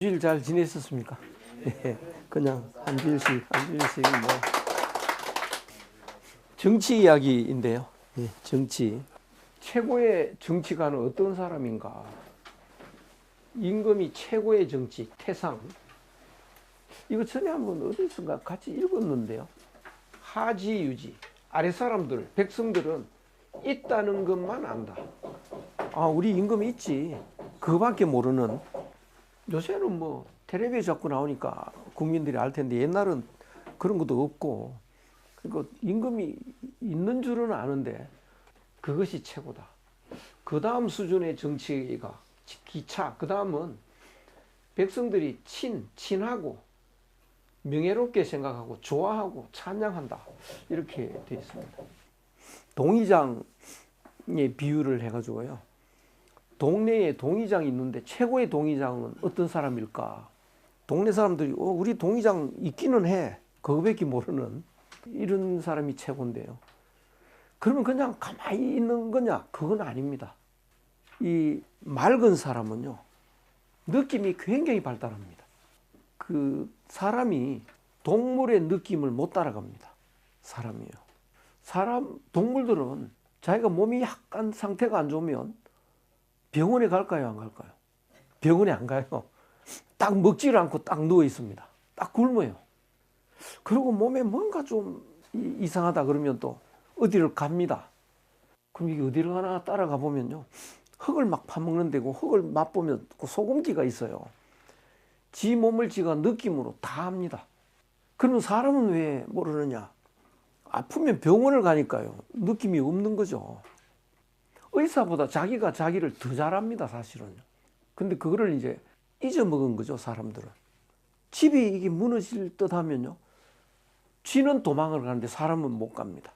주일 잘 지냈었습니까? 예, 그냥 한 주일씩 뭐 정치 이야기인데요. 예, 정치. 최고의 정치가는 어떤 사람인가? 임금이 최고의 정치, 태상. 이거 전에 한번 어디선가 같이 읽었는데요. 하지유지. 아랫사람들, 백성들은 있다는 것만 안다. 아, 우리 임금이 있지. 그거밖에 모르는. 요새는 뭐 텔레비에 자꾸 나오니까 국민들이 알 텐데 옛날은 그런 것도 없고, 그러니까 임금이 있는 줄은 아는데 그것이 최고다. 그 다음 수준의 정치가 기차, 그 다음은 백성들이 친하고 명예롭게 생각하고 좋아하고 찬양한다. 이렇게 되어 있습니다. 동의장의 비유를 해가지고요. 동네에 동의장이 있는데 최고의 동의장은 어떤 사람일까? 동네 사람들이 우리 동의장 있기는 해. 그거밖에 모르는 이런 사람이 최고인데요. 그러면 그냥 가만히 있는 거냐? 그건 아닙니다. 이 맑은 사람은요, 느낌이 굉장히 발달합니다. 그 사람이 동물의 느낌을 못 따라갑니다. 사람이요. 동물들은 자기가 몸이 약간 상태가 안 좋으면 병원에 갈까요, 안 갈까요? 병원에 안 가요. 딱 먹지를 않고 딱 누워 있습니다. 딱 굶어요. 그리고 몸에 뭔가 좀 이상하다 그러면 또 어디를 갑니다. 그럼 이게 어디를 가나 따라가 보면요, 흙을 막 파먹는 데고, 흙을 맛보면 그 소금기가 있어요. 지 몸을 지가 느낌으로 다 합니다. 그러면 사람은 왜 모르느냐? 아프면 병원을 가니까요. 느낌이 없는 거죠. 의사보다 자기가 자기를 더 잘합니다, 사실은. 근데 그거를 이제 잊어먹은 거죠, 사람들은. 집이 이게 무너질 듯 하면요, 쥐는 도망을 가는데 사람은 못 갑니다.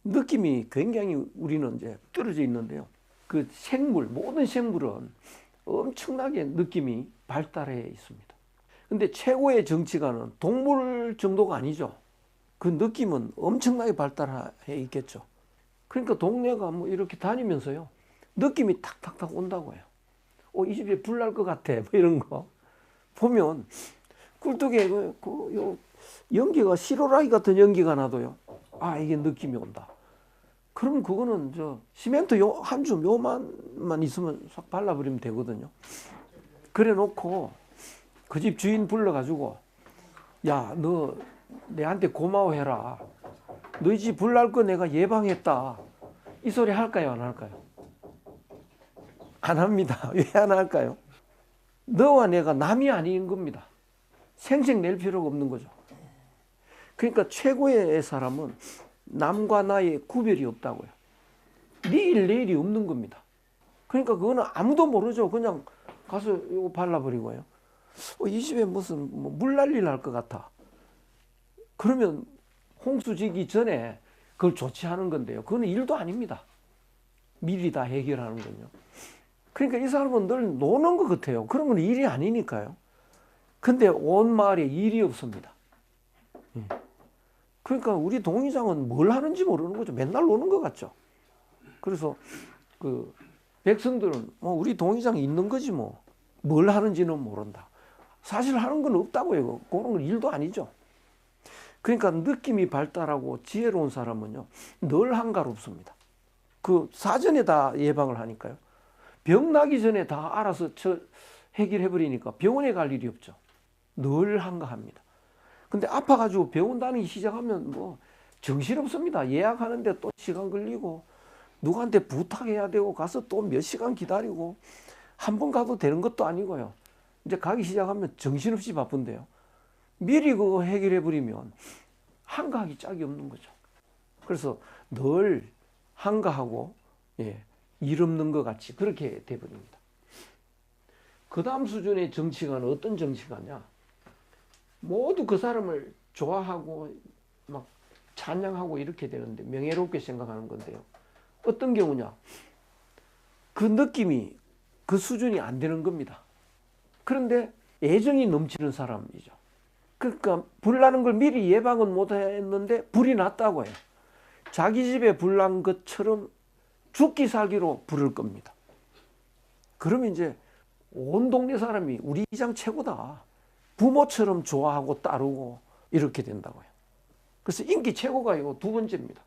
느낌이 굉장히 우리는 이제 떨어져 있는데요. 그 모든 생물은 엄청나게 느낌이 발달해 있습니다. 근데 최고의 정치가는 동물 정도가 아니죠. 그 느낌은 엄청나게 발달해 있겠죠. 그러니까 동네가 뭐 이렇게 다니면서요, 느낌이 탁탁탁 온다고 해요. 이 집에 불 날 것 같아. 뭐 이런 거. 보면 꿀떡에 연기가, 시로라기 같은 연기가 나도요, 아, 이게 느낌이 온다. 그럼 그거는 시멘트 한 줌 요만만 있으면 싹 발라버리면 되거든요. 그래 놓고 그 집 주인 불러가지고, 야, 너 내한테 고마워해라. 너희 집 불 날 거 내가 예방했다. 이 소리 할까요, 안 할까요? 안 합니다. 왜 안 할까요? 너와 내가 남이 아닌 겁니다. 생색 낼 필요가 없는 거죠. 그러니까 최고의 사람은 남과 나의 구별이 없다고요. 내일이 없는 겁니다. 그러니까 그거는 아무도 모르죠. 그냥 가서 이거 발라버리고요. 이 집에 무슨 물난리 날 것 같아. 그러면 홍수 지기 전에 그걸 조치하는 건데요. 그건 일도 아닙니다. 미리 다 해결하는 건요. 그러니까 이 사람은 늘 노는 것 같아요. 그런 건 일이 아니니까요. 근데 온 마을에 일이 없습니다. 그러니까 우리 동의장은 뭘 하는지 모르는 거죠. 맨날 노는 것 같죠. 그래서 그 백성들은 우리 동의장이 있는 거지 뭐. 뭘 하는지는 모른다. 사실 하는 건 없다고요. 그런 건 일도 아니죠. 그러니까 느낌이 발달하고 지혜로운 사람은요, 늘 한가롭습니다. 그 사전에 다 예방을 하니까요. 병 나기 전에 다 알아서 해결해 버리니까 병원에 갈 일이 없죠. 늘 한가합니다. 근데 아파가지고 병원 다니기 시작하면 뭐 정신없습니다. 예약하는데 또 시간 걸리고, 누구한테 부탁해야 되고, 가서 또 몇 시간 기다리고, 한 번 가도 되는 것도 아니고요. 이제 가기 시작하면 정신없이 바쁜데요. 미리 그거 해결해 버리면 한가하기 짝이 없는 거죠. 그래서 늘 한가하고, 일 없는 것 같이 그렇게 돼버립니다. 그 다음 수준의 정치가는 어떤 정치가냐? 모두 그 사람을 좋아하고 막 찬양하고 이렇게 되는데, 명예롭게 생각하는 건데요. 어떤 경우냐? 그 느낌이, 그 수준이 안 되는 겁니다. 그런데 애정이 넘치는 사람이죠. 그러니까 불 나는 걸 미리 예방은 못 했는데 불이 났다고 해요. 자기 집에 불 난 것처럼 죽기 살기로 부를 겁니다. 그러면 이제 온 동네 사람이 우리 이장 최고다. 부모처럼 좋아하고 따르고 이렇게 된다고요. 그래서 인기 최고가 요 두 번째입니다.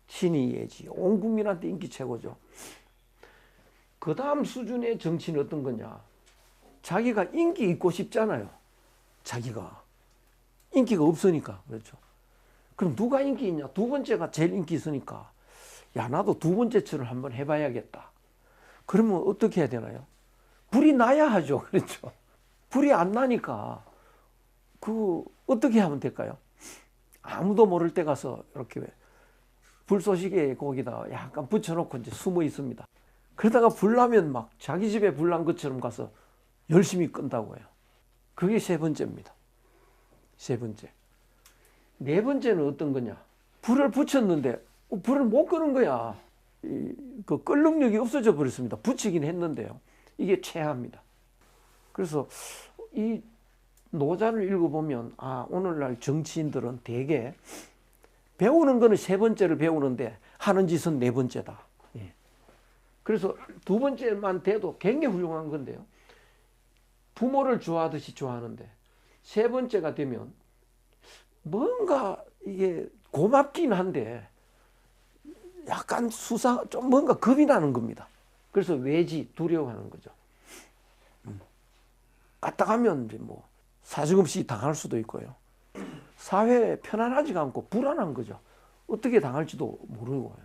신의예지. 온 국민한테 인기 최고죠. 그 다음 수준의 정치는 어떤 거냐. 자기가 인기 있고 싶잖아요. 자기가. 인기가 없으니까. 그렇죠. 그럼 누가 인기 있냐? 두 번째가 제일 인기 있으니까. 야, 나도 두 번째처럼 한번 해봐야겠다. 그러면 어떻게 해야 되나요? 불이 나야 하죠. 그렇죠. 불이 안 나니까 어떻게 하면 될까요? 아무도 모를 때 가서 이렇게 불쏘시개 거기다 약간 붙여놓고 이제 숨어 있습니다. 그러다가 불 나면 막 자기 집에 불 난 것처럼 가서 열심히 끈다고 해요. 그게 세 번째입니다. 세 번째. 네 번째는 어떤 거냐? 불을 붙였는데 불을 못 끄는 거야. 그 끌 능력이 없어져 버렸습니다. 붙이긴 했는데요. 이게 최하입니다. 그래서 이 노자를 읽어보면 오늘날 정치인들은 대개 배우는 거는 세 번째를 배우는데 하는 짓은 네 번째다. 그래서 두 번째만 돼도 굉장히 훌륭한 건데요. 부모를 좋아하듯이 좋아하는데 세 번째가 되면 뭔가 이게 고맙긴 한데 약간 좀 뭔가 겁이 나는 겁니다. 그래서 외지, 두려워하는 거죠. 까딱하면 이제 뭐 사정없이 당할 수도 있고요. 사회에 편안하지가 않고 불안한 거죠. 어떻게 당할지도 모르고요.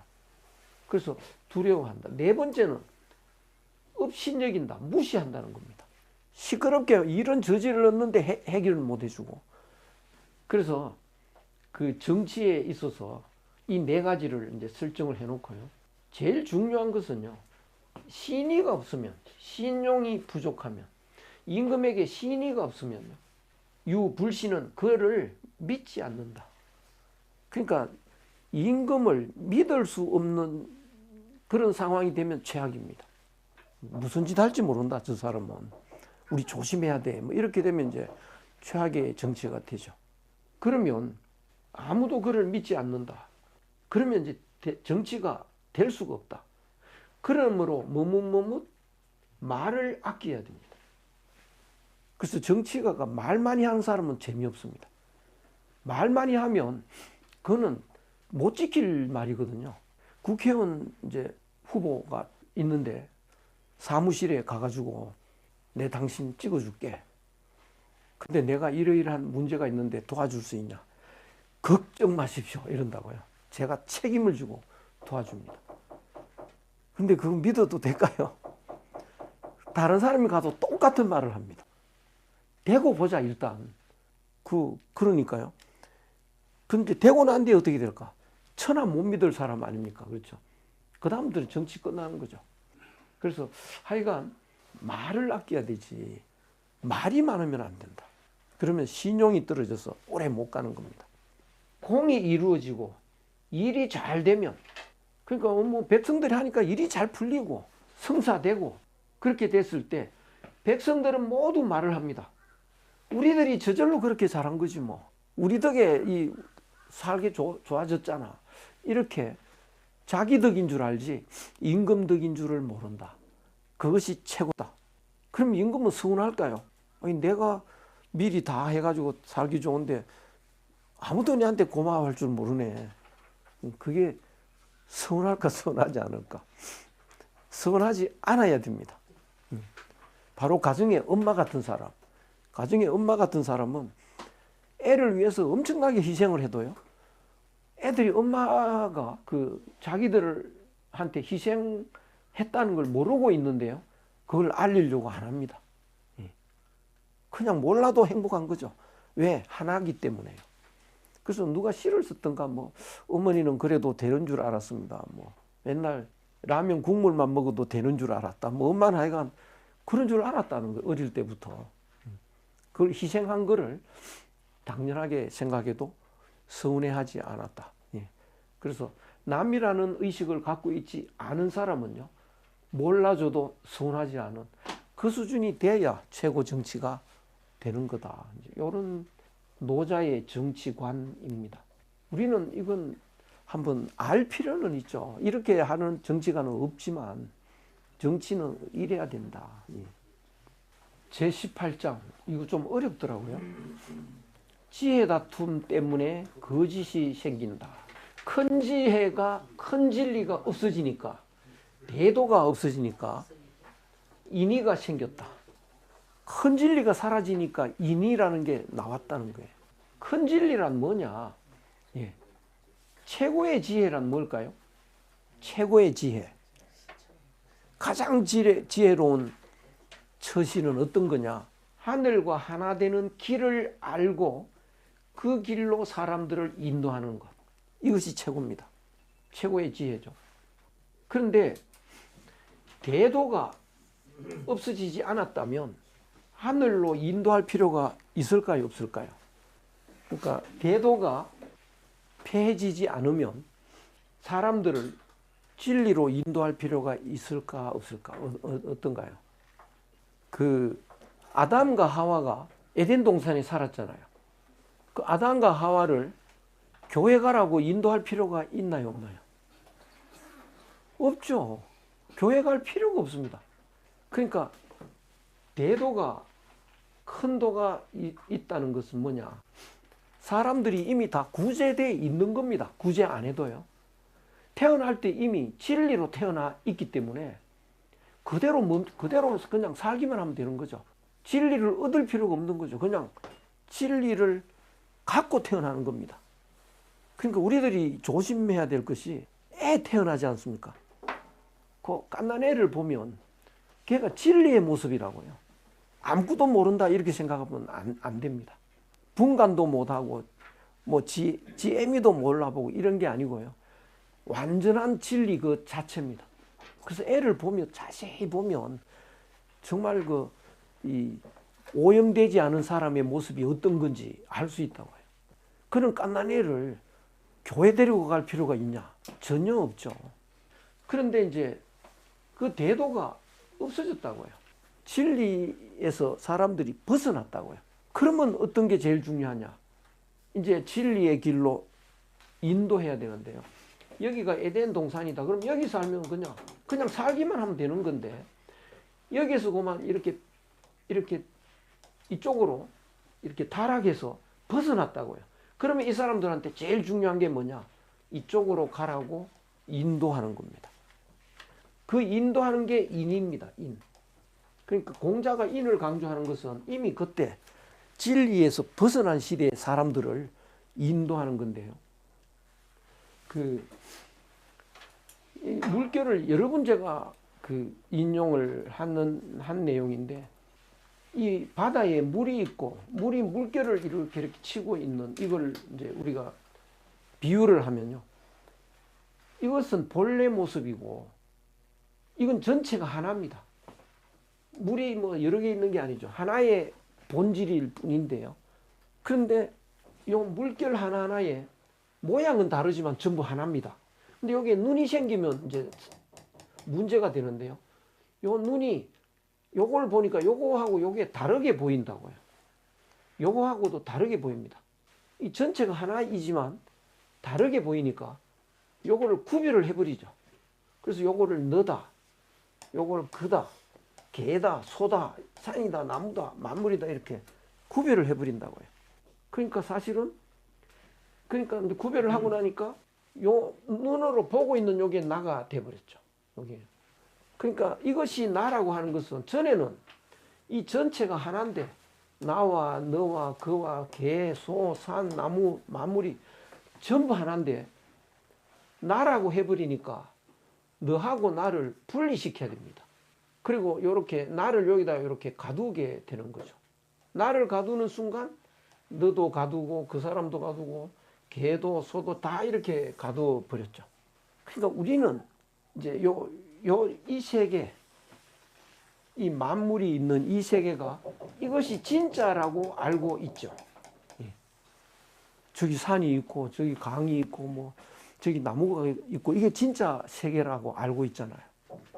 그래서 두려워한다. 네 번째는 업신여긴다. 무시한다는 겁니다. 시끄럽게 일은 저질렀는데 해결을 못 해주고. 그래서 그 정치에 있어서 이 네 가지를 이제 설정을 해놓고요. 제일 중요한 것은요. 신의가 없으면, 신용이 부족하면, 임금에게 신의가 없으면요. 유불신은 그를 믿지 않는다. 그러니까 임금을 믿을 수 없는 그런 상황이 되면 최악입니다. 무슨 짓 할지 모른다, 저 사람은. 우리 조심해야 돼. 뭐 이렇게 되면 이제 최악의 정치가 되죠. 그러면 아무도 그를 믿지 않는다. 그러면 이제 정치가 될 수가 없다. 그러므로 말을 아껴야 됩니다. 그래서 정치가가 말 많이 하는 사람은 재미없습니다. 말 많이 하면 그거는 못 지킬 말이거든요. 국회의원 이제 후보가 있는데 사무실에 가가지고 내 당신 찍어줄게. 근데 내가 이러이러한 문제가 있는데 도와줄 수 있냐? 걱정 마십시오. 이런다고요. 제가 책임을 지고 도와줍니다. 근데 그거 믿어도 될까요? 다른 사람이 가도 똑같은 말을 합니다. 대고 보자 일단. 그러니까요. 근데 되고 난 뒤에 어떻게 될까? 천하 못 믿을 사람 아닙니까? 그렇죠? 그 다음부터는 정치 끝나는 거죠. 그래서 하여간 말을 아껴야 되지. 말이 많으면 안 된다. 그러면 신용이 떨어져서 오래 못 가는 겁니다. 공이 이루어지고 일이 잘 되면, 그러니까 뭐 백성들이 하니까 일이 잘 풀리고 성사되고 그렇게 됐을 때 백성들은 모두 말을 합니다. 우리들이 저절로 그렇게 잘한 거지 뭐. 우리 덕에 이 살기 좋아졌잖아. 이렇게 자기 덕인 줄 알지 임금 덕인 줄을 모른다. 그것이 최고다. 그럼 임금은 서운할까요? 아니, 내가 미리 다 해가지고 살기 좋은데 아무도 내한테 고마워할 줄 모르네. 그게 서운할까 서운하지 않을까? 서운하지 않아야 됩니다. 바로 가정의 엄마 같은 사람. 가정의 엄마 같은 사람은 애를 위해서 엄청나게 희생을 해도요. 애들이 엄마가 자기들한테 희생했다는 걸 모르고 있는데요. 그걸 알리려고 안 합니다. 그냥 몰라도 행복한 거죠. 왜? 하나이기 때문에요. 그래서 누가 시를 썼던가 뭐 어머니는 그래도 되는 줄 알았습니다. 뭐 맨날 라면 국물만 먹어도 되는 줄 알았다. 뭐 엄마는 하여간 그런 줄 알았다는 거예요. 어릴 때부터. 그걸 희생한 거를 당연하게 생각해도 서운해하지 않았다. 그래서 남이라는 의식을 갖고 있지 않은 사람은요. 몰라줘도 서운하지 않은 그 수준이 돼야 최고 정치가 되는 거다. 이런 노자의 정치관입니다. 우리는 이건 한번 알 필요는 있죠. 이렇게 하는 정치가는 없지만 정치는 이래야 된다. 예. 제18장 이거 좀 어렵더라고요. 지혜 다툼 때문에 거짓이 생긴다. 큰 지혜가 큰 진리가 없어지니까 대도가 없어지니까 인의가 생겼다. 큰 진리가 사라지니까 인의라는 게 나왔다는 거예요. 큰 진리란 뭐냐? 예. 최고의 지혜란 뭘까요? 최고의 지혜. 가장 지혜로운 처신은 어떤 거냐? 하늘과 하나 되는 길을 알고 그 길로 사람들을 인도하는 것. 이것이 최고입니다. 최고의 지혜죠. 그런데 대도가 없어지지 않았다면 하늘로 인도할 필요가 있을까요? 없을까요? 그러니까 대도가 폐해지지 않으면 사람들을 진리로 인도할 필요가 있을까 없을까? 어떤가요? 그 아담과 하와가 에덴 동산에 살았잖아요. 그 아담과 하와를 교회 가라고 인도할 필요가 있나요, 없나요? 없죠. 교회 갈 필요가 없습니다. 그러니까 대도가 큰 도가 있다는 것은 뭐냐? 사람들이 이미 다 구제되어 있는 겁니다. 구제 안 해도요. 태어날 때 이미 진리로 태어나 있기 때문에 그대로 그냥 살기만 하면 되는 거죠. 진리를 얻을 필요가 없는 거죠. 그냥 진리를 갖고 태어나는 겁니다. 그러니까 우리들이 조심해야 될 것이 애 태어나지 않습니까? 그 갓난 애를 보면 걔가 진리의 모습이라고요. 아무것도 모른다 이렇게 생각하면 안 됩니다. 분간도 못하고 뭐 지애미도 몰라보고 이런 게 아니고요. 완전한 진리 그 자체입니다. 그래서 애를 보면 자세히 보면 정말 이 오염되지 않은 사람의 모습이 어떤 건지 알 수 있다고요. 그런 갓난 애를 교회 데리고 갈 필요가 있냐? 전혀 없죠. 그런데 이제 그 대도가 없어졌다고요. 진리에서 사람들이 벗어났다고요. 그러면 어떤 게 제일 중요하냐? 이제 진리의 길로 인도해야 되는데요. 여기가 에덴 동산이다. 그럼 여기 살면 그냥 살기만 하면 되는 건데 여기서 그만 이렇게 이쪽으로 이렇게 타락해서 벗어났다고요. 그러면 이 사람들한테 제일 중요한 게 뭐냐? 이쪽으로 가라고 인도하는 겁니다. 그 인도하는 게 인입니다. 인. 그러니까 공자가 인을 강조하는 것은 이미 그때 진리에서 벗어난 시대의 사람들을 인도하는 건데요. 이 물결을 여러 번 제가 인용을 한 내용인데 이 바다에 물이 있고 물결을 이렇게 치고 있는 이걸 이제 우리가 비유를 하면요. 이것은 본래 모습이고 이건 전체가 하나입니다. 물이 뭐 여러 개 있는 게 아니죠. 하나의 본질일 뿐인데요. 그런데 이 물결 하나하나에 모양은 다르지만 전부 하나입니다. 근데 여기에 눈이 생기면 이제 문제가 되는데요. 요 눈이 요걸 보니까 요거하고 요게 다르게 보인다고요. 요거하고도 다르게 보입니다. 이 전체가 하나이지만 다르게 보이니까 요거를 구별을 해버리죠. 그래서 요거를 너다, 요거를 그다, 개다, 소다, 산이다, 나무다, 만물이다 이렇게 구별을 해버린다고요. 그러니까 사실은 이제 구별을 하고 나니까 요 눈으로 보고 있는 요게 나가 돼버렸죠. 요게. 그러니까 이것이 나라고 하는 것은 전에는 이 전체가 하나인데 나와 너와 그와 개, 소, 산, 나무, 만물이 전부 하나인데 나라고 해버리니까 너하고 나를 분리시켜야 됩니다. 그리고 이렇게 나를 여기다 이렇게 가두게 되는 거죠. 나를 가두는 순간 너도 가두고 그 사람도 가두고 개도 소도 다 이렇게 가둬 버렸죠. 그러니까 우리는 이제 이 세계, 이 만물이 있는 이 세계가 이것이 진짜라고 알고 있죠. 예. 저기 산이 있고 저기 강이 있고 뭐 저기 나무가 있고 이게 진짜 세계라고 알고 있잖아요.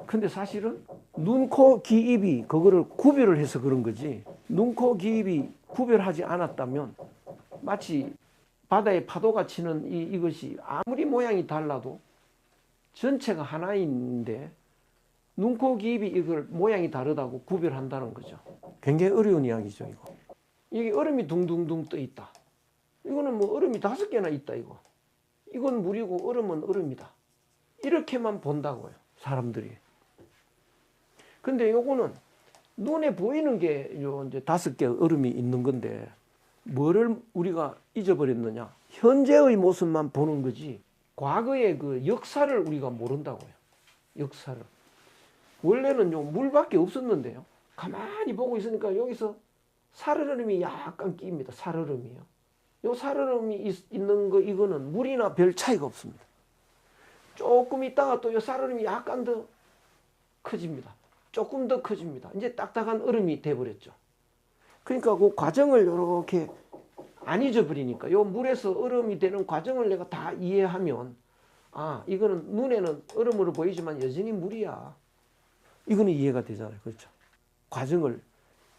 근데 사실은 눈, 코, 귀, 입이 그거를 구별을 해서 그런 거지 눈, 코, 귀, 입이 구별하지 않았다면 마치 바다에 파도가 치는 이것이 아무리 모양이 달라도 전체가 하나인데 눈, 코, 귀, 입이 이걸 모양이 다르다고 구별한다는 거죠. 굉장히 어려운 이야기죠, 이거. 이게 얼음이 둥둥둥 떠 있다. 이거는 뭐 얼음이 5개나 있다, 이거. 이건 물이고 얼음은 얼음이다. 이렇게만 본다고요, 사람들이. 근데 요거는 눈에 보이는 게 요 이제 5개 얼음이 있는 건데, 뭐를 우리가 잊어버렸느냐? 현재의 모습만 보는 거지, 과거의 그 역사를 우리가 모른다고요. 역사를. 원래는 요 물밖에 없었는데요. 가만히 보고 있으니까 여기서 살얼음이 약간 끼입니다. 살얼음이요. 요 살얼음이 있는 거, 이거는 물이나 별 차이가 없습니다. 조금 있다가 또 요 살얼음이 약간 더 커집니다. 조금 더 커집니다. 이제 딱딱한 얼음이 돼버렸죠. 그러니까 그 과정을 이렇게 안 잊어버리니까 요 물에서 얼음이 되는 과정을 내가 다 이해하면, 아, 이거는 눈에는 얼음으로 보이지만 여전히 물이야. 이거는 이해가 되잖아요. 그렇죠? 과정을.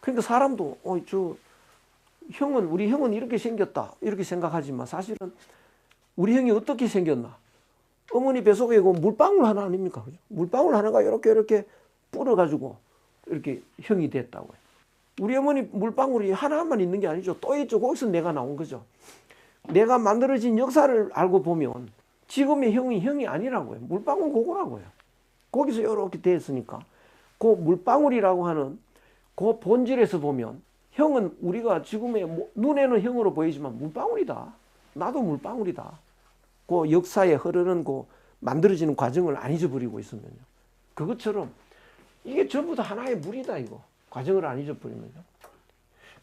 그러니까 사람도 우리 형은 이렇게 생겼다, 이렇게 생각하지만 사실은 우리 형이 어떻게 생겼나? 어머니 뱃속에 그 물방울 하나 아닙니까? 그죠? 물방울 하나가 이렇게 불어가지고 이렇게 형이 됐다고요. 우리 어머니 물방울이 하나만 있는 게 아니죠. 또 있죠. 거기서 내가 나온 거죠. 내가 만들어진 역사를 알고 보면 지금의 형이 아니라고요. 물방울 그거라고요. 거기서 이렇게 됐으니까 그 물방울이라고 하는 그 본질에서 보면 형은 우리가 지금의 눈에는 형으로 보이지만 물방울이다. 나도 물방울이다. 그 역사에 흐르는 그 만들어지는 과정을 안 잊어버리고 있으면요. 그것처럼 이게 전부 다 하나의 물이다, 이거. 과정을 안 잊어버리면요.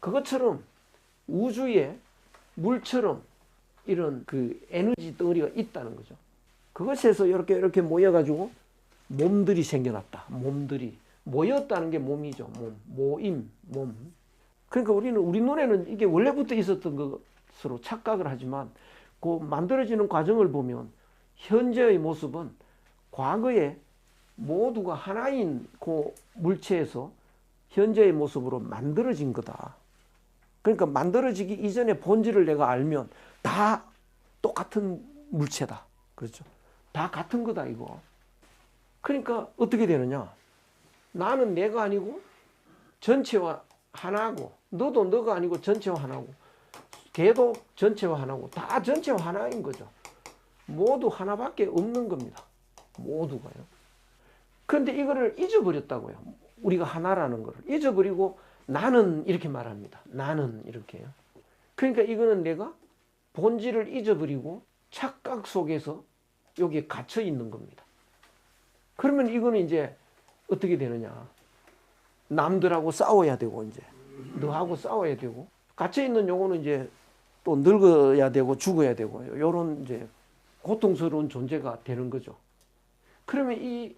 그것처럼 우주에 물처럼 이런 그 에너지 덩어리가 있다는 거죠. 그것에서 이렇게 모여가지고 몸들이 생겨났다. 몸들이. 모였다는 게 몸이죠. 몸. 그러니까 우리 눈에는 이게 원래부터 있었던 것으로 착각을 하지만 그 만들어지는 과정을 보면 현재의 모습은 과거에 모두가 하나인 그 물체에서 현재의 모습으로 만들어진 거다. 그러니까 만들어지기 이전에 본질을 내가 알면 다 똑같은 물체다. 그렇죠? 다 같은 거다, 이거. 그러니까 어떻게 되느냐? 나는 내가 아니고 전체와 하나고, 너도 너가 아니고 전체와 하나고, 걔도 전체와 하나고, 다 전체와 하나인 거죠. 모두 하나밖에 없는 겁니다. 모두가요. 그런데 이거를 잊어버렸다고요. 우리가 하나라는 거를 잊어버리고 나는 이렇게 말합니다. 나는 이렇게요. 그러니까 이거는 내가 본질을 잊어버리고 착각 속에서 여기에 갇혀 있는 겁니다. 그러면 이거는 이제 어떻게 되느냐? 남들하고 싸워야 되고, 이제 너하고 싸워야 되고, 갇혀 있는 요거는 이제 또 늙어야 되고 죽어야 되고, 요런 이제 고통스러운 존재가 되는 거죠. 그러면 이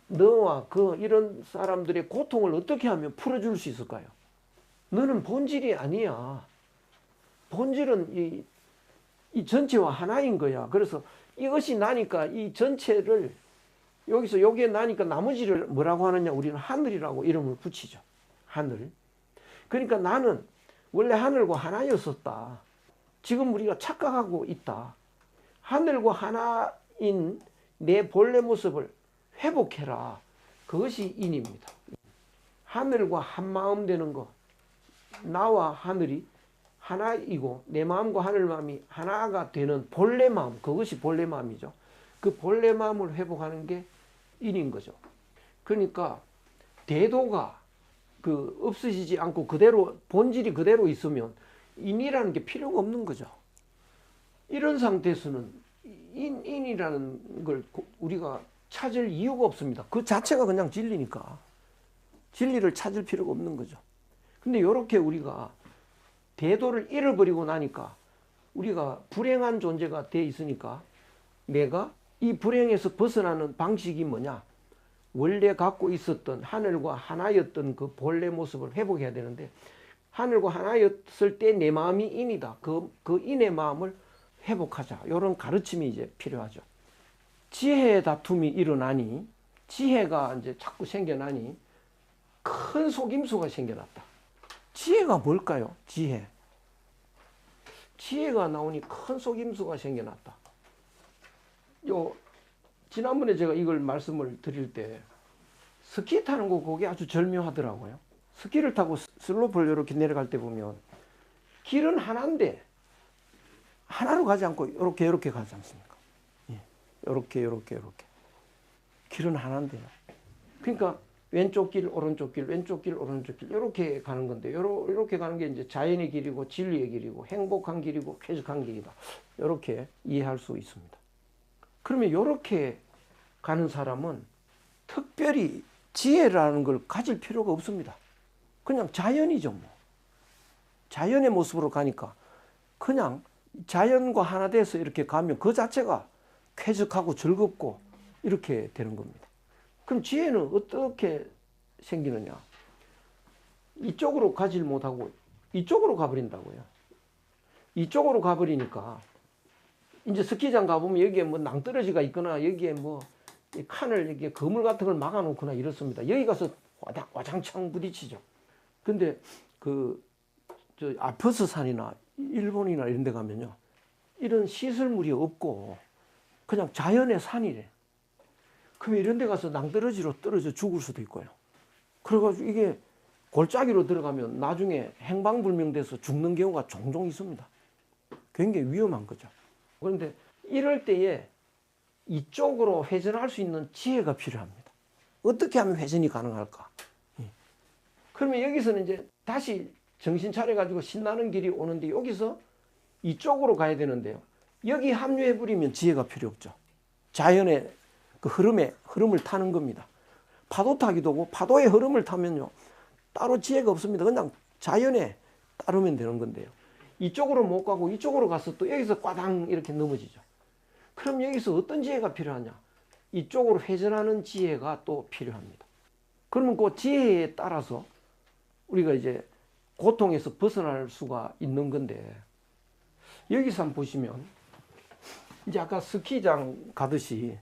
너와 이런 사람들의 고통을 어떻게 하면 풀어줄 수 있을까요? 너는 본질이 아니야. 본질은 이 전체와 하나인 거야. 그래서 이것이 나니까 이 전체를 여기서 여기에 나니까 나머지를 뭐라고 하느냐? 우리는 하늘이라고 이름을 붙이죠. 하늘. 그러니까 나는 원래 하늘과 하나였었다. 지금 우리가 착각하고 있다. 하늘과 하나인 내 본래 모습을 회복해라. 그것이 인입니다. 하늘과 한 마음 되는 거. 나와 하늘이 하나이고 내 마음과 하늘 마음이 하나가 되는 본래 마음. 그것이 본래 마음이죠. 그 본래 마음을 회복하는 게 인인 거죠. 그러니까 대도가 없어지지 않고 그대로 본질이 그대로 있으면 인이라는 게 필요가 없는 거죠. 이런 상태에서는 인이라는 걸 우리가 찾을 이유가 없습니다. 그 자체가 그냥 진리니까 진리를 찾을 필요가 없는 거죠. 근데 이렇게 우리가 대도를 잃어버리고 나니까 우리가 불행한 존재가 돼 있으니까 내가 이 불행에서 벗어나는 방식이 뭐냐? 원래 갖고 있었던 하늘과 하나였던 그 본래 모습을 회복해야 되는데, 하늘과 하나였을 때 내 마음이 인이다. 그 인의 마음을 회복하자. 이런 가르침이 이제 필요하죠. 지혜의 다툼이 일어나니, 지혜가 이제 자꾸 생겨나니 큰 속임수가 생겨났다. 지혜가 뭘까요? 지혜가 나오니 큰 속임수가 생겨났다. 지난번에 제가 이걸 말씀을 드릴 때 스키 타는 거 그게 아주 절묘하더라고요. 스키를 타고 슬로프를 이렇게 내려갈 때 보면 길은 하나인데 하나로 가지 않고 이렇게 가지 않습니까? 예. 이렇게. 길은 하나인데요. 그러니까 왼쪽 길, 오른쪽 길, 왼쪽 길, 오른쪽 길 이렇게 가는 건데 이렇게 가는 게 이제 자연의 길이고 진리의 길이고 행복한 길이고 쾌적한 길이다. 이렇게 이해할 수 있습니다. 그러면 이렇게 가는 사람은 특별히 지혜라는 걸 가질 필요가 없습니다. 그냥 자연이죠, 뭐. 자연의 모습으로 가니까 그냥 자연과 하나 돼서 이렇게 가면 그 자체가 쾌적하고 즐겁고 이렇게 되는 겁니다. 그럼 지혜는 어떻게 생기느냐? 이쪽으로 가질 못하고 이쪽으로 가버린다고요. 이쪽으로 가버리니까 이제 스키장 가보면 여기에 뭐 낭떠러지가 있거나 여기에 뭐 칸을 이렇게 그물 같은 걸 막아놓거나 이렇습니다. 여기 가서 와장창 부딪히죠. 근데 저 아프스 산이나 일본이나 이런 데 가면요, 이런 시설물이 없고 그냥 자연의 산이래. 그러면 이런 데 가서 낭떠러지로 떨어져 죽을 수도 있고요. 그래가지고 이게 골짜기로 들어가면 나중에 행방불명돼서 죽는 경우가 종종 있습니다. 굉장히 위험한 거죠. 그런데 이럴 때에 이쪽으로 회전할 수 있는 지혜가 필요합니다. 어떻게 하면 회전이 가능할까? 그러면 여기서는 이제 다시 정신 차려가지고 신나는 길이 오는데 여기서 이쪽으로 가야 되는데요. 여기 합류해버리면 지혜가 필요 없죠. 자연의 그 흐름을 타는 겁니다. 파도 타기도 하고 파도의 흐름을 타면요, 따로 지혜가 없습니다. 그냥 자연에 따르면 되는 건데요. 이쪽으로 못 가고 이쪽으로 가서 또 여기서 꽈당 이렇게 넘어지죠. 그럼 여기서 어떤 지혜가 필요하냐? 이쪽으로 회전하는 지혜가 또 필요합니다. 그러면 그 지혜에 따라서 우리가 이제 고통에서 벗어날 수가 있는 건데, 여기서 한번 보시면 이제 아까 스키장 가듯이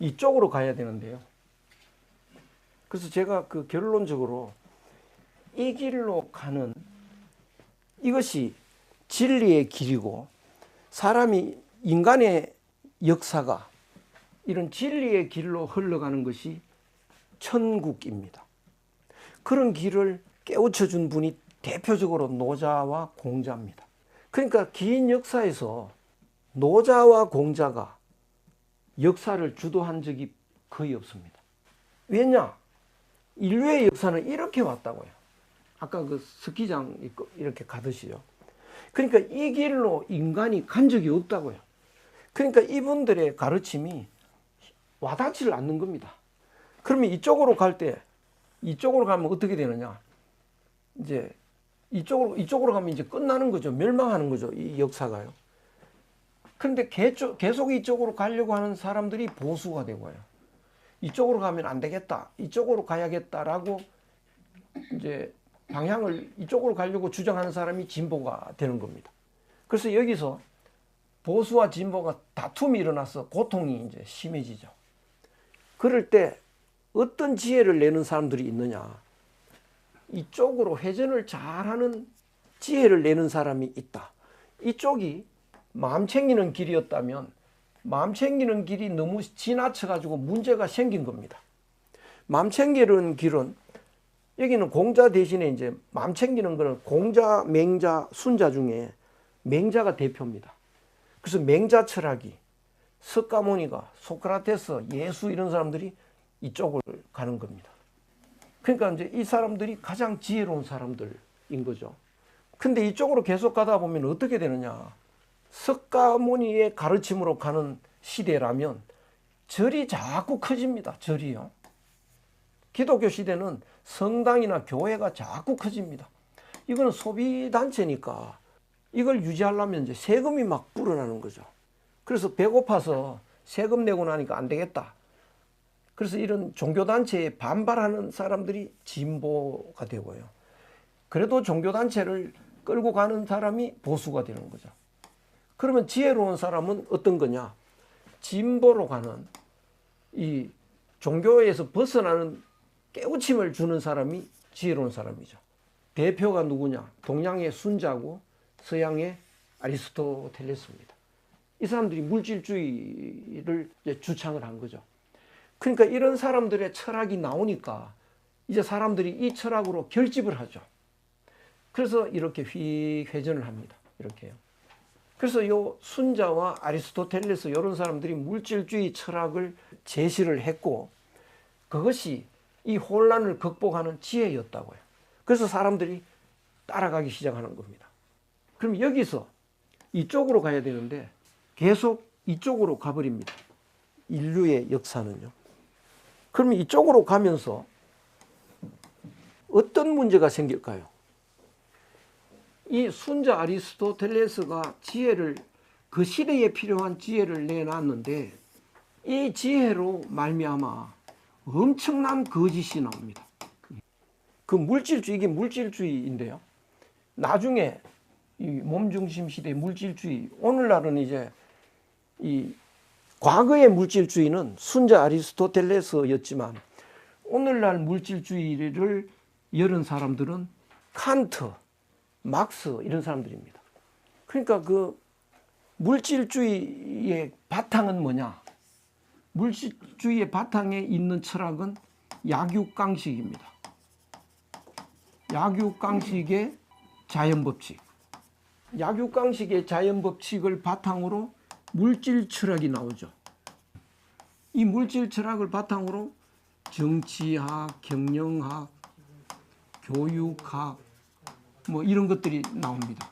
이쪽으로 가야 되는데요. 그래서 제가 그 결론적으로 이 길로 가는 이것이 진리의 길이고, 사람이 인간의 역사가 이런 진리의 길로 흘러가는 것이 천국입니다. 그런 길을 깨우쳐 준 분이 대표적으로 노자와 공자입니다. 그러니까 긴 역사에서 노자와 공자가 역사를 주도한 적이 거의 없습니다. 왜냐? 인류의 역사는 이렇게 왔다고요. 아까 그 스키장 이렇게 가듯이요. 그러니까 이 길로 인간이 간 적이 없다고요. 그러니까 이분들의 가르침이 와닿지를 않는 겁니다. 그러면 이쪽으로 갈 때, 이쪽으로 가면 어떻게 되느냐? 이제 이쪽으로 가면 이제 끝나는 거죠. 멸망하는 거죠. 이 역사가요. 그런데 계속 이쪽으로 가려고 하는 사람들이 보수가 되고요. 이쪽으로 가면 안 되겠다, 이쪽으로 가야겠다라고 이제 방향을 이쪽으로 가려고 주장하는 사람이 진보가 되는 겁니다. 그래서 여기서 보수와 진보가 다툼이 일어나서 고통이 이제 심해지죠. 그럴 때 어떤 지혜를 내는 사람들이 있느냐? 이쪽으로 회전을 잘하는 지혜를 내는 사람이 있다. 이쪽이 마음 챙기는 길이었다면 마음 챙기는 길이 너무 지나쳐가지고 문제가 생긴 겁니다. 마음 챙기는 길은, 여기는 공자 대신에 이제 마음 챙기는 거는 공자, 맹자, 순자 중에 맹자가 대표입니다. 그래서 맹자 철학이, 석가모니가, 소크라테스, 예수 이런 사람들이 이쪽을 가는 겁니다. 그러니까 이제 이 사람들이 가장 지혜로운 사람들인 거죠. 근데 이쪽으로 계속 가다 보면 어떻게 되느냐? 석가모니의 가르침으로 가는 시대라면 절이 자꾸 커집니다. 절이요. 기독교 시대는 성당이나 교회가 자꾸 커집니다. 이거는 소비단체니까 이걸 유지하려면 이제 세금이 막 불어나는 거죠. 그래서 배고파서 세금 내고 나니까 안 되겠다. 그래서 이런 종교단체에 반발하는 사람들이 진보가 되고요. 그래도 종교단체를 끌고 가는 사람이 보수가 되는 거죠. 그러면 지혜로운 사람은 어떤 거냐? 진보로 가는, 이 종교에서 벗어나는 깨우침을 주는 사람이 지혜로운 사람이죠. 대표가 누구냐? 동양의 순자고 서양의 아리스토텔레스입니다. 이 사람들이 물질주의를 주창을 한 거죠. 그러니까 이런 사람들의 철학이 나오니까 이제 사람들이 이 철학으로 결집을 하죠. 그래서 이렇게 회전을 합니다. 이렇게요. 그래서 요 순자와 아리스토텔레스 이런 사람들이 물질주의 철학을 제시를 했고 그것이 이 혼란을 극복하는 지혜였다고요. 그래서 사람들이 따라가기 시작하는 겁니다. 그럼 여기서 이쪽으로 가야 되는데 계속 이쪽으로 가버립니다. 인류의 역사는요. 그러면 이쪽으로 가면서 어떤 문제가 생길까요? 이 순자 아리스토텔레스가 지혜를 그 시대에 필요한 지혜를 내놨는데 이 지혜로 말미암아 엄청난 거짓이 나옵니다. 그 물질주의, 이게 물질주의인데요. 나중에 이 몸중심 시대 물질주의, 오늘날은 이제 이 과거의 물질주의는 순자 아리스토텔레스였지만 오늘날 물질주의를 열은 사람들은 칸트, 막스 이런 사람들입니다. 그러니까 그 물질주의의 바탕은 뭐냐? 물질주의의 바탕에 있는 철학은 약육강식입니다. 약육강식의 자연법칙. 약육강식의 자연법칙을 바탕으로 물질 철학이 나오죠. 이 물질 철학을 바탕으로 정치학, 경영학, 교육학 뭐 이런 것들이 나옵니다.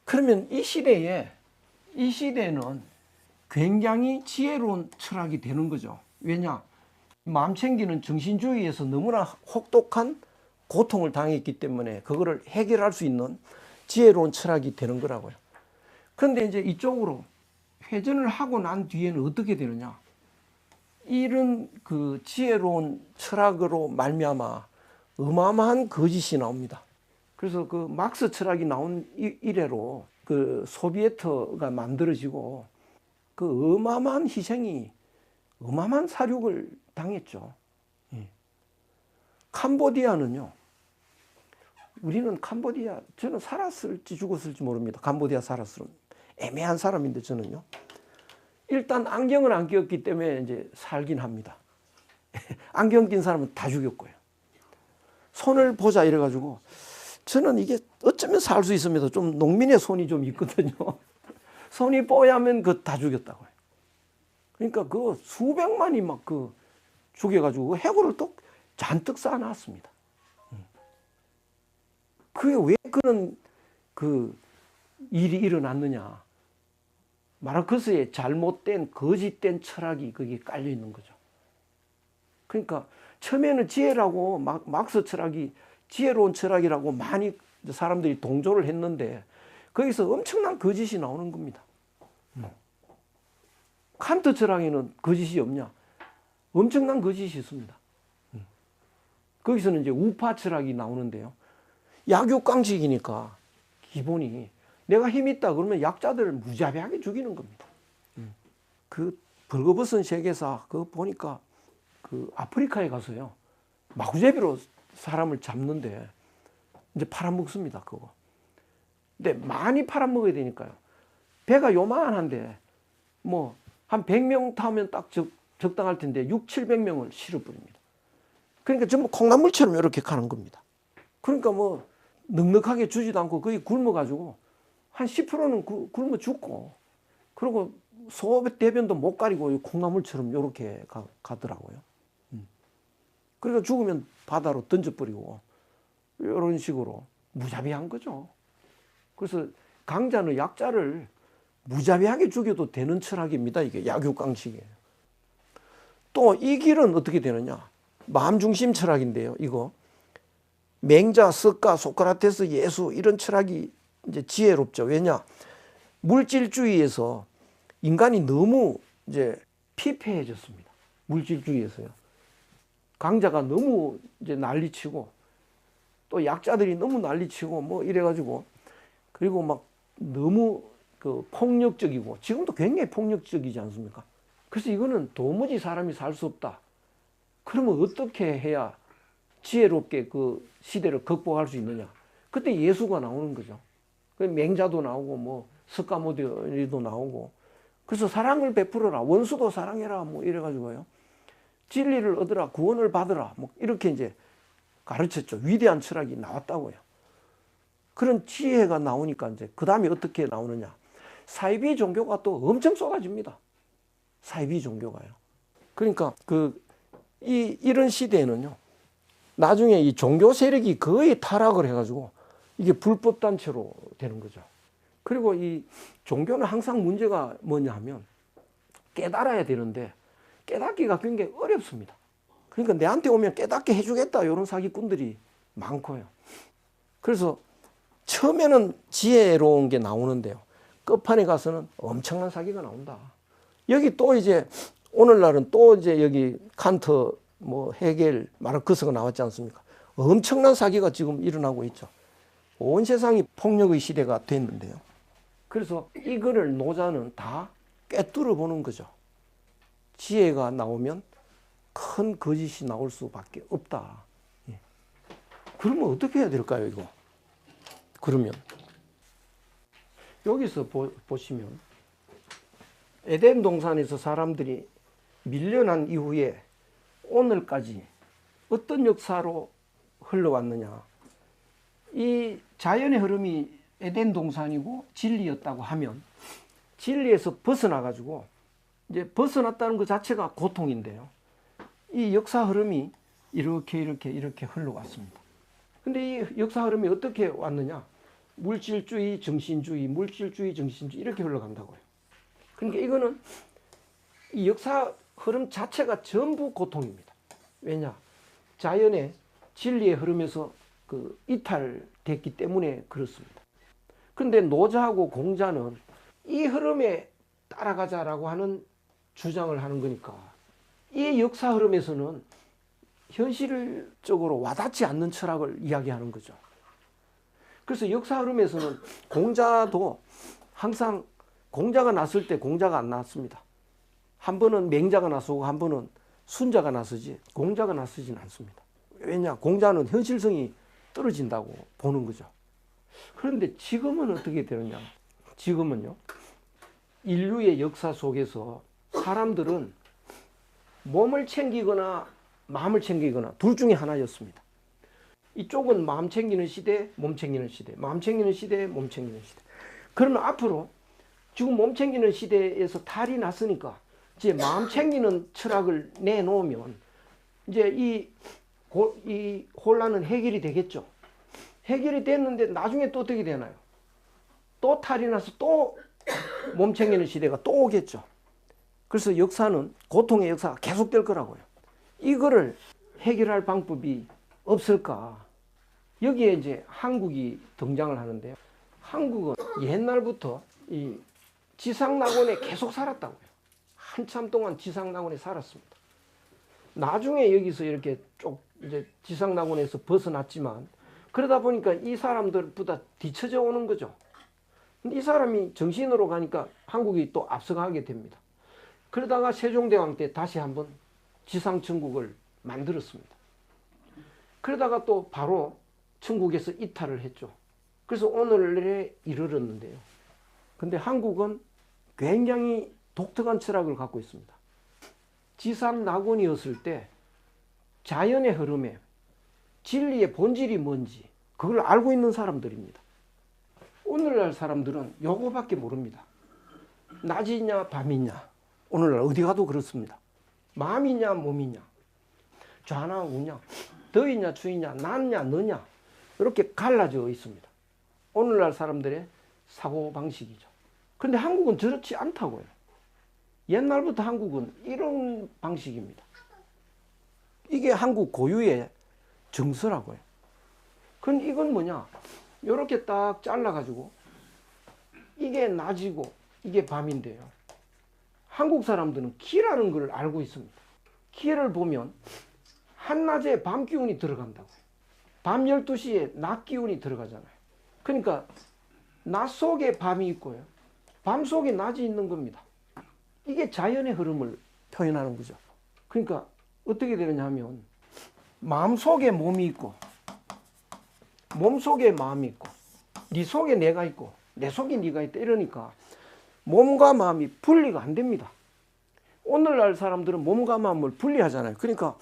그러면 이 시대에는 굉장히 지혜로운 철학이 되는 거죠. 왜냐? 마음 챙기는 정신주의에서 너무나 혹독한 고통을 당했기 때문에 그거를 해결할 수 있는 지혜로운 철학이 되는 거라고요. 그런데 이제 이쪽으로 회전을 하고 난 뒤에는 어떻게 되느냐? 이런 그 지혜로운 철학으로 말미암아 어마어마한 거짓이 나옵니다. 그래서 그 막스 철학이 나온 이래로 그 소비에트가 만들어지고 그 어마어마한 희생이 어마어마한 사륙을 당했죠. 캄보디아는요. 우리는 캄보디아, 저는 살았을지 죽었을지 모릅니다. 캄보디아 살았으면 애매한 사람인데 저는요. 일단 안경을 안 꼈기 때문에 이제 살긴 합니다. 안경 낀 사람은 다 죽였고요. 손을 보자 이래가지고 저는 이게 어쩌면 살 수 있습니다. 좀 농민의 손이 좀 있거든요. 손이 뽀야면 그 다 죽였다고요. 그러니까 그 수백만이 막 그 죽여가지고 해골을 또 잔뜩 쌓아놨습니다. 그게 왜 그런 그 일이 일어났느냐? 마르크스의 잘못된 거짓된 철학이 거기에 깔려 있는 거죠. 그러니까 처음에는 지혜라고 막스 철학이 지혜로운 철학이라고 많이 사람들이 동조를 했는데 거기서 엄청난 거짓이 나오는 겁니다. 칸트 철학에는 거짓이 없냐? 엄청난 거짓이 있습니다. 거기서는 이제 우파 철학이 나오는데요. 약육강식이니까 기본이 내가 힘 있다 그러면 약자들을 무자비하게 죽이는 겁니다. 그 벌거벗은 세계사 그거 보니까 그 아프리카에 가서요 마구제비로 사람을 잡는데 이제 팔아먹습니다 그거. 근데 많이 팔아먹어야 되니까요. 배가 요만한데 뭐 한 100명 타면 딱 적당할 텐데 600~700명을 실어버립니다. 그러니까 전부 콩나물처럼 이렇게 가는 겁니다. 그러니까 뭐 넉넉하게 주지도 않고 거의 굶어가지고 한 10%는 굶어 죽고 그리고 소대변도 못 가리고 콩나물처럼 이렇게 가더라고요. 그러니까 죽으면 바다로 던져버리고 이런 식으로 무자비한 거죠. 그래서 강자는 약자를 무자비하게 죽여도 되는 철학입니다. 이게 약육강식이에요. 또 이 길은 어떻게 되느냐? 마음중심 철학인데요. 이거 맹자, 석가, 소크라테스, 예수 이런 철학이 이제 지혜롭죠. 왜냐? 물질주의에서 인간이 너무 이제 피폐해졌습니다. 물질주의에서요. 강자가 너무 이제 난리치고 또 약자들이 너무 난리치고 뭐 이래가지고 그리고 막 너무 그 폭력적이고 지금도 굉장히 폭력적이지 않습니까? 그래서 이거는 도무지 사람이 살 수 없다. 그러면 어떻게 해야 지혜롭게 그 시대를 극복할 수 있느냐? 그때 예수가 나오는 거죠. 맹자도 나오고 뭐 석가모니도 나오고 그래서 사랑을 베풀어라 원수도 사랑해라 뭐 이래가지고요 진리를 얻으라, 구원을 받으라, 뭐 이렇게 이제 가르쳤죠. 위대한 철학이 나왔다고요. 그런 지혜가 나오니까 이제 그 다음에 어떻게 나오느냐. 사이비 종교가 또 엄청 쏟아집니다. 사이비 종교가요. 그러니까 이런 시대에는요. 나중에 이 종교 세력이 거의 타락을 해가지고 이게 불법 단체로 되는 거죠. 그리고 이 종교는 항상 문제가 뭐냐 하면 깨달아야 되는데 깨닫기가 굉장히 어렵습니다. 그러니까 내한테 오면 깨닫게 해주겠다 이런 사기꾼들이 많고요. 그래서 처음에는 지혜로운 게 나오는데요. 끝판에 가서는 엄청난 사기가 나온다. 여기 또 이제 오늘날은 또 이제 여기 칸트, 뭐 헤겔, 마르크스가 나왔지 않습니까? 엄청난 사기가 지금 일어나고 있죠. 온 세상이 폭력의 시대가 됐는데요. 그래서 이거를 노자는 다 꿰뚫어 보는 거죠. 지혜가 나오면 큰 거짓이 나올 수밖에 없다. 예. 그러면 어떻게 해야 될까요, 이거? 그러면 여기서 보시면 에덴 동산에서 사람들이 밀려난 이후에 오늘까지 어떤 역사로 흘러왔느냐. 이 자연의 흐름이 에덴 동산이고 진리였다고 하면 진리에서 벗어나가지고 이제 벗어났다는 것 자체가 고통인데요. 이 역사 흐름이 이렇게 흘러왔습니다. 근데 이 역사 흐름이 어떻게 왔느냐? 물질주의, 정신주의, 물질주의, 정신주의 이렇게 흘러간다고요. 그러니까 이거는 이 역사 흐름 자체가 전부 고통입니다. 왜냐? 자연의 진리의 흐름에서 이탈됐기 때문에 그렇습니다. 그런데 노자하고 공자는 이 흐름에 따라가자라고 하는 주장을 하는 거니까 이 역사 흐름에서는 현실적으로 와닿지 않는 철학을 이야기하는 거죠. 그래서 역사 흐름에서는 공자도 항상 공자가 났을 때 공자가 안 나왔습니다. 한 번은 맹자가 나서고 한 번은 순자가 나서지 공자가 나서진 않습니다. 왜냐? 공자는 현실성이 떨어진다고 보는 거죠. 그런데 지금은 어떻게 되느냐? 지금은요. 인류의 역사 속에서 사람들은 몸을 챙기거나 마음을 챙기거나 둘 중에 하나였습니다. 이쪽은 마음 챙기는 시대, 몸 챙기는 시대, 마음 챙기는 시대, 몸 챙기는 시대. 그러면 앞으로 지금 몸 챙기는 시대에서 탈이 났으니까 이제 마음 챙기는 철학을 내놓으면 이제 이 혼란은 해결이 되겠죠. 해결이 됐는데 나중에 또 어떻게 되나요? 또 탈이 나서 또 몸 챙기는 시대가 또 오겠죠. 그래서 역사는 고통의 역사가 계속될 거라고요. 이거를 해결할 방법이 없을까? 여기에 이제 한국이 등장을 하는데요. 한국은 옛날부터 이 지상낙원에 계속 살았다고요. 한참 동안 지상낙원에 살았습니다. 나중에 여기서 이렇게 이제 지상낙원에서 벗어났지만 그러다 보니까 이 사람들보다 뒤처져 오는 거죠. 근데 이 사람이 정신으로 가니까 한국이 또 앞서가게 됩니다. 그러다가 세종대왕 때 다시 한번 지상천국을 만들었습니다. 그러다가 또 바로 천국에서 이탈을 했죠. 그래서 오늘날에 이르렀는데요. 근데 한국은 굉장히 독특한 철학을 갖고 있습니다. 지상낙원이었을 때 자연의 흐름에 진리의 본질이 뭔지 그걸 알고 있는 사람들입니다. 오늘날 사람들은 요거밖에 모릅니다. 낮이냐 밤이냐 오늘날 어디 가도 그렇습니다. 마음이냐 몸이냐 좌나 우냐 더위냐 추위냐 나냐 너냐 이렇게 갈라져 있습니다. 오늘날 사람들의 사고방식이죠. 그런데 한국은 저렇지 않다고요. 옛날부터 한국은 이런 방식입니다. 이게 한국 고유의 정서라고요. 그럼 이건 뭐냐? 이렇게 딱 잘라가지고 이게 낮이고 이게 밤인데요. 한국 사람들은 기라는 걸 알고 있습니다. 기를 보면 한낮에 밤 기운이 들어간다고요. 밤 12시에 낮 기운이 들어가잖아요. 그러니까 낮 속에 밤이 있고요. 밤 속에 낮이 있는 겁니다. 이게 자연의 흐름을 표현하는 거죠. 그러니까 어떻게 되느냐 하면 마음 속에 몸이 있고 몸 속에 마음이 있고 네 속에 내가 있고 내 속에 네가 있다 이러니까 몸과 마음이 분리가 안 됩니다. 오늘날 사람들은 몸과 마음을 분리하잖아요. 그러니까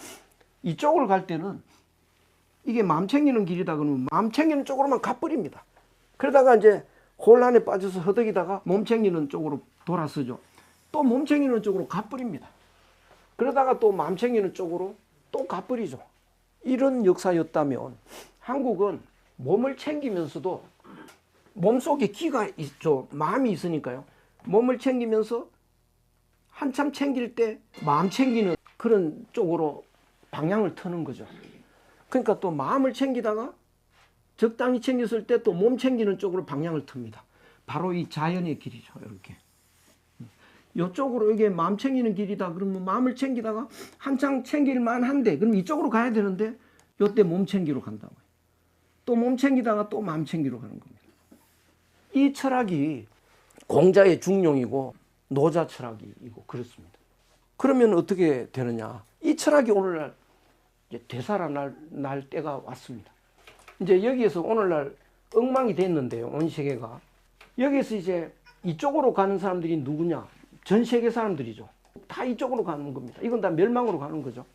이쪽을 갈 때는 이게 마음 챙기는 길이다 그러면 마음 챙기는 쪽으로만 가버립니다. 그러다가 이제 혼란에 빠져서 허덕이다가 몸 챙기는 쪽으로 돌아서죠. 또 몸 챙기는 쪽으로 가버립니다. 그러다가 또 마음 챙기는 쪽으로 또 가버리죠. 이런 역사였다면 한국은 몸을 챙기면서도 몸속에 기가 있죠. 마음이 있으니까요. 몸을 챙기면서 한참 챙길 때 마음 챙기는 그런 쪽으로 방향을 트는 거죠. 그러니까 또 마음을 챙기다가 적당히 챙겼을 때 또 몸 챙기는 쪽으로 방향을 틉니다. 바로 이 자연의 길이죠. 이렇게. 이쪽으로 이게 마음 챙기는 길이다. 그러면 마음을 챙기다가 한창 챙길 만한데 그럼 이쪽으로 가야 되는데 이때 몸 챙기러 간다고요. 또 몸 챙기다가 또 마음 챙기러 가는 겁니다. 이 철학이 공자의 중용이고 노자 철학이고 그렇습니다. 그러면 어떻게 되느냐? 이 철학이 오늘날 이제 되살아날 때가 왔습니다. 이제 여기에서 오늘날 엉망이 됐는데요. 온 세계가. 여기에서 이제 이쪽으로 가는 사람들이 누구냐? 전 세계 사람들이죠. 다 이쪽으로 가는 겁니다. 이건 다 멸망으로 가는 거죠.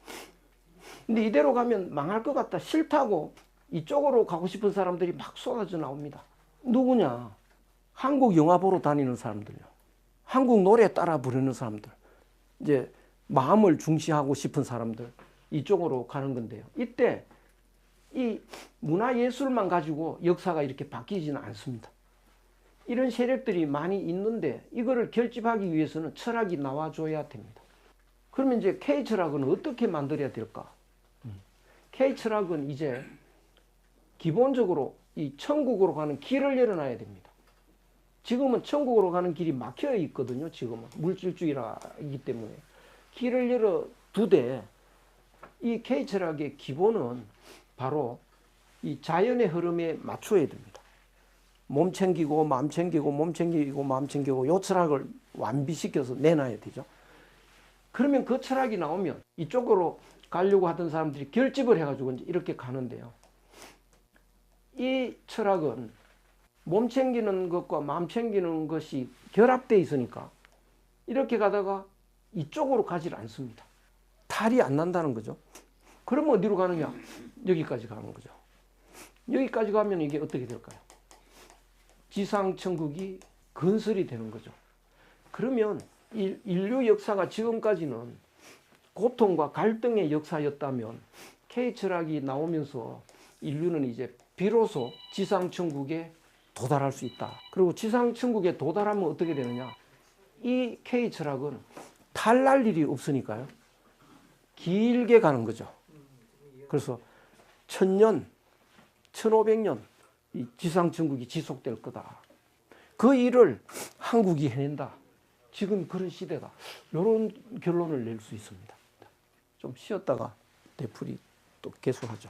근데 이대로 가면 망할 것 같다. 싫다고 이쪽으로 가고 싶은 사람들이 막 쏟아져 나옵니다. 누구냐? 한국 영화 보러 다니는 사람들요. 한국 노래 따라 부르는 사람들. 이제 마음을 중시하고 싶은 사람들. 이쪽으로 가는 건데요. 이때 이 문화예술만 가지고 역사가 이렇게 바뀌지는 않습니다. 이런 세력들이 많이 있는데 이거를 결집하기 위해서는 철학이 나와줘야 됩니다. 그러면 이제 K철학은 어떻게 만들어야 될까? K철학은 이제 기본적으로 이 천국으로 가는 길을 열어놔야 됩니다. 지금은 천국으로 가는 길이 막혀 있거든요. 지금은 물질주의라기 때문에 길을 열어두되 이 K철학의 기본은 바로 이 자연의 흐름에 맞춰야 됩니다. 몸 챙기고 마음 챙기고 몸 챙기고 마음 챙기고 이 철학을 완비시켜서 내놔야 되죠. 그러면 그 철학이 나오면 이쪽으로 가려고 하던 사람들이 결집을 해가지고 이렇게 가는데요. 이 철학은 몸 챙기는 것과 마음 챙기는 것이 결합되어 있으니까 이렇게 가다가 이쪽으로 가지 않습니다. 탈이 안 난다는 거죠. 그러면 어디로 가느냐? 여기까지 가는 거죠. 여기까지 가면 이게 어떻게 될까요? 지상천국이 건설이 되는 거죠. 그러면 인류 역사가 지금까지는 고통과 갈등의 역사였다면 K철학이 나오면서 인류는 이제 비로소 지상천국에 도달할 수 있다. 그리고 지상천국에 도달하면 어떻게 되느냐? 이 K철학은 탈날 일이 없으니까요. 길게 가는 거죠. 그래서 1000년, 1500년 이 지상천국이 지속될 거다. 그 일을 한국이 해낸다. 지금 그런 시대다. 이런 결론을 낼 수 있습니다. 좀 쉬었다가 되풀이 또 계속하죠.